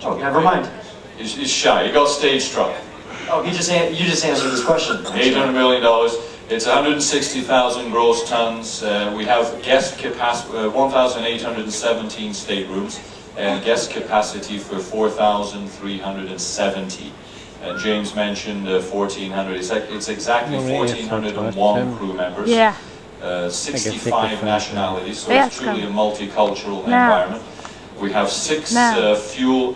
Oh, never mind. He's shy. He got stage struck. Oh, you just answered this question. $800 million. It's 160,000 gross tons. We have guest capacity, 1,817 staterooms, and guest capacity for 4,370. And James mentioned 1,400. It's exactly 1,401 crew members. Yeah. 65 nationalities, so it's truly a multicultural environment. We have 6 diesel fuel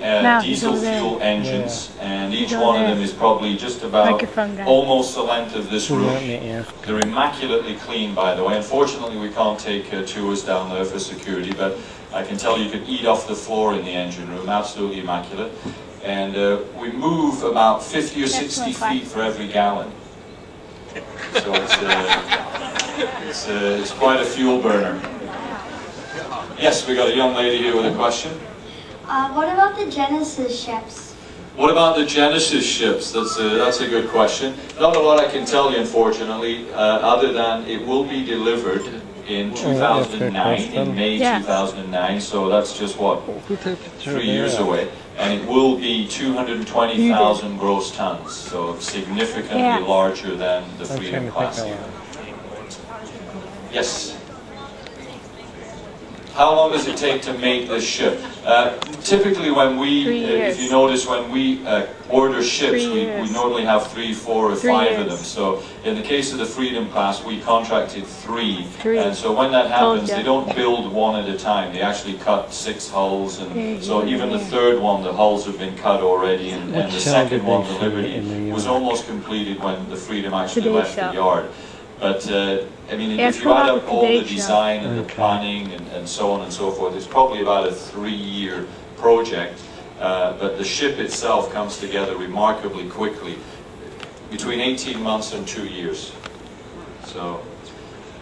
engines, and each one of them is probably just about almost the length of this room. They're immaculately clean, by the way. Unfortunately, we can't take tours down there for security, but I can tell you could eat off the floor in the engine room, absolutely immaculate. And we move about 50 or 60 feet for every gallon. So it's quite a fuel burner. Yes, we got a young lady here with a question. What about the Genesis ships? What about the Genesis ships? That's a good question. Not a lot I can tell you, unfortunately, other than it will be delivered in 2009, in May 2009, so that's just, what, 3 years away. And it will be 220,000 gross tons, so significantly larger than the Freedom class even. Yes? How long does it take to make this ship? Typically when we, if you notice, when we order ships, we normally have 3, 4, or 5 of them. So in the case of the Freedom class, we contracted 3. And so when that happens, they don't build one at a time. They actually cut 6 hulls. And so even the third one, the hulls have been cut already. And the second one, the Liberty, was almost completed when the Freedom actually left the yard. But, I mean, if you add up all the design and the planning and so on and so forth, it's probably about a 3-year project. But the ship itself comes together remarkably quickly, between 18 months and 2 years. So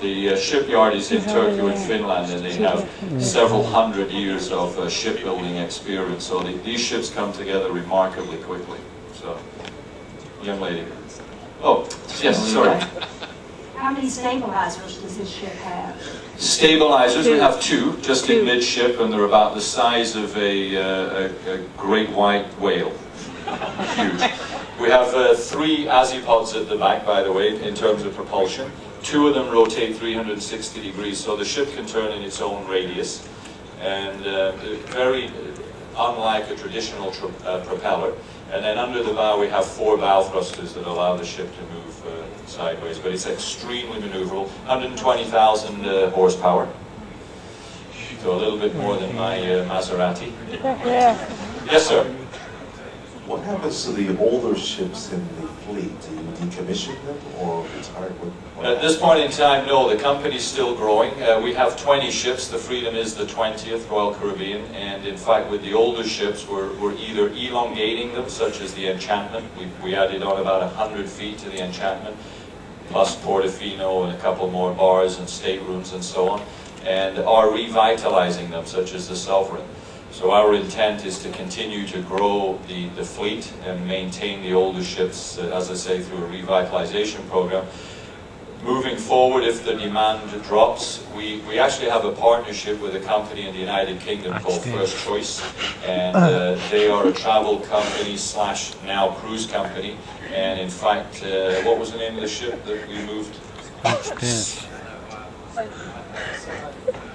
the shipyard is in Turku in Finland, and they have several hundred years of shipbuilding experience. So these ships come together remarkably quickly. So, young lady. Oh, yes, sorry. How many stabilizers does this ship have? Stabilizers, we have 2, just in midship, and they're about the size of a great white whale. Huge. We have 3 azipods at the back, by the way, in terms of propulsion. 2 of them rotate 360 degrees, so the ship can turn in its own radius. And very unlike a traditional propeller. And then under the bow we have 4 bow thrusters that allow the ship to move sideways, but it's extremely maneuverable. 120,000 horsepower, so a little bit more than my Maserati. Yes, sir. What happens to the older ships in the fleet? Do you decommission them or retire? At this point in time, no. The company's still growing. We have 20 ships. The Freedom is the 20th, Royal Caribbean. And in fact, with the older ships, we're either elongating them, such as the Enchantment. We added on about 100 feet to the Enchantment, plus Portofino and a couple more bars and staterooms and so on. And are revitalizing them, such as the Sovereign. So our intent is to continue to grow the fleet and maintain the older ships, as I say, through a revitalization program. Moving forward, if the demand drops, we actually have a partnership with a company in the United Kingdom called First Choice, and they are a travel company / now cruise company. And in fact, what was the name of the ship that we moved?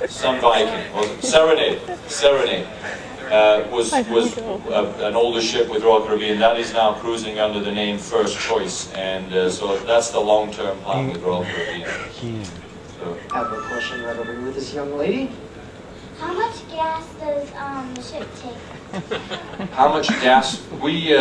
Sun Viking, was it? Serenade. Serenade was an older ship with Royal Caribbean. That is now cruising under the name First Choice, and so that's the long-term plan with Royal Caribbean. So. I have a question right over here with this young lady. How much gas does the ship take? How much gas? We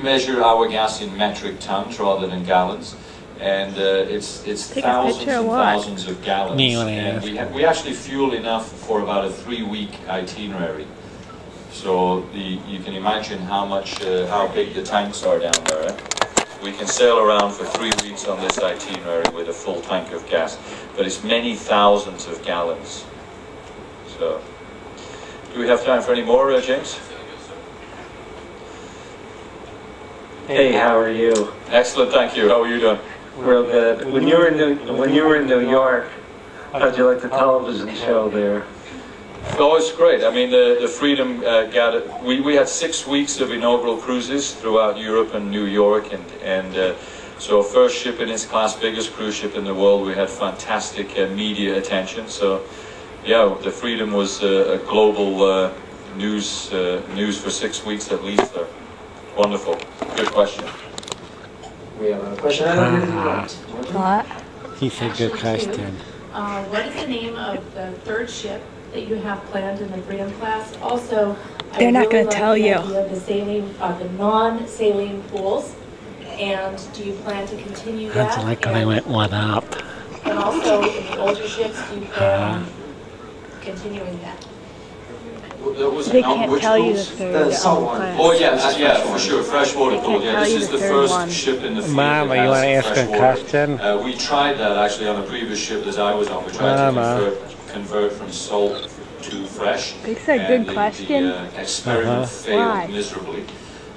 measure our gas in metric tons rather than gallons. And it's thousands and thousands of gallons, and we actually fuel enough for about a 3-week itinerary. So you can imagine how big the tanks are down there. We can sail around for 3 weeks on this itinerary with a full tank of gas, but it's many thousands of gallons. So, do we have time for any more, James? Hey, how are you? Excellent, thank you. How are you doing? Real good. When you were in New York, how'd you like the television show there? Oh, it's great. I mean, the Freedom gathered. We had 6 weeks of inaugural cruises throughout Europe and New York, and so first ship in its class, biggest cruise ship in the world. We had fantastic media attention. So, yeah, the Freedom was a global news for 6 weeks at least. There. Wonderful. Good question. We have a question out here to the right. What? He said good question. What is the name of the third ship that you have planned in the Freedom class? Also, They're not gonna tell you. The sailing, the non-sailing pools, and do you plan to continue that? That's like I went one up. And also, in the older ships, do you plan on continuing that? They can't tell you the third The saltwater. class. Oh yeah, for sure. Freshwater pool. Yeah, tell this you is the the third first one. ship in the fleet Mama, that you want to has ask a freshwater. question? We tried that actually on a previous ship that I was on. We tried Mama. to convert from salt to fresh. They said and good question. The experiment Why? failed miserably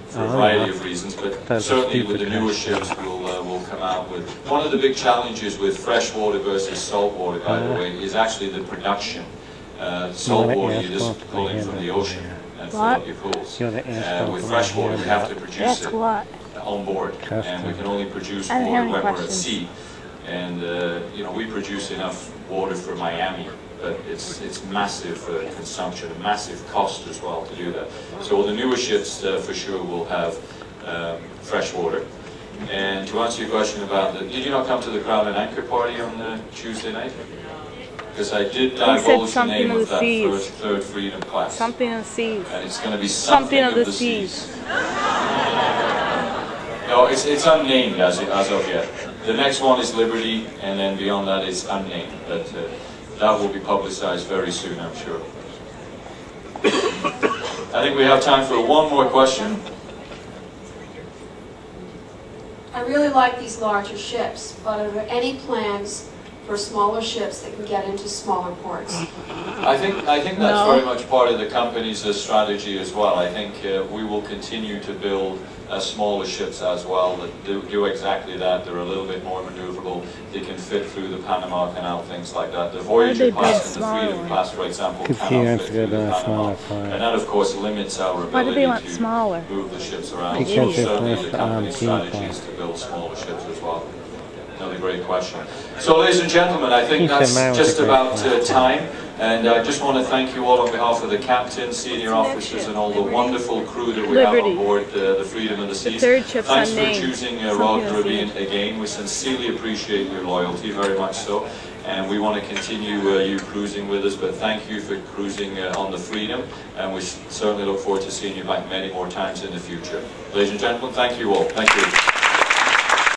for a variety of reasons, but That's a certainly with the stupid newer ships we'll come out with. One of the big challenges with freshwater versus saltwater, by the way, is actually the production. Saltwater, you're just pulling from the ocean and fill up your pools. You wanna ask With something freshwater, here we have to about- produce Ask it what? on board, and we can only produce I don't have water any when we're at questions. sea. And you know, we produce enough water for Miami, but it's massive consumption, massive cost as well to do that. So the newer ships for sure will have fresh water. And to answer your question about did you not come to the Crown and Anchor party on Tuesday night? Because I did divulge the name of that third Freedom class. Something of the seas. And it's going to be something of the seas. No, it's unnamed as of yet. The next one is Liberty, and then beyond that it's unnamed. But that will be publicized very soon, I'm sure. I think we have time for one more question. I really like these larger ships, but are there any plans for smaller ships that can get into smaller ports? I think that's very much part of the company's strategy as well. I think we will continue to build smaller ships as well that do exactly that. They're a little bit more maneuverable. They can fit through the Panama Canal, things like that. The Voyager class and the Freedom class, for example, cannot fit through the Panama. And that, of course, limits our Why do they want ability smaller? to move the ships around. Because So it's certainly less, the company's strategy people. is to build smaller ships as well. Another great question. So, ladies and gentlemen, I think Keep that's in mind just with the about great time. And I just want to thank you all on behalf of the captain, senior officers, and all the wonderful crew that we have on board the Freedom of the Seas. third ship's Thanks for unnamed. choosing Something Royal of the Caribbean again. We sincerely appreciate your loyalty, very much so. And we want to continue you cruising with us, but thank you for cruising on the Freedom. And we certainly look forward to seeing you back many more times in the future. Ladies and gentlemen, thank you all. Thank you.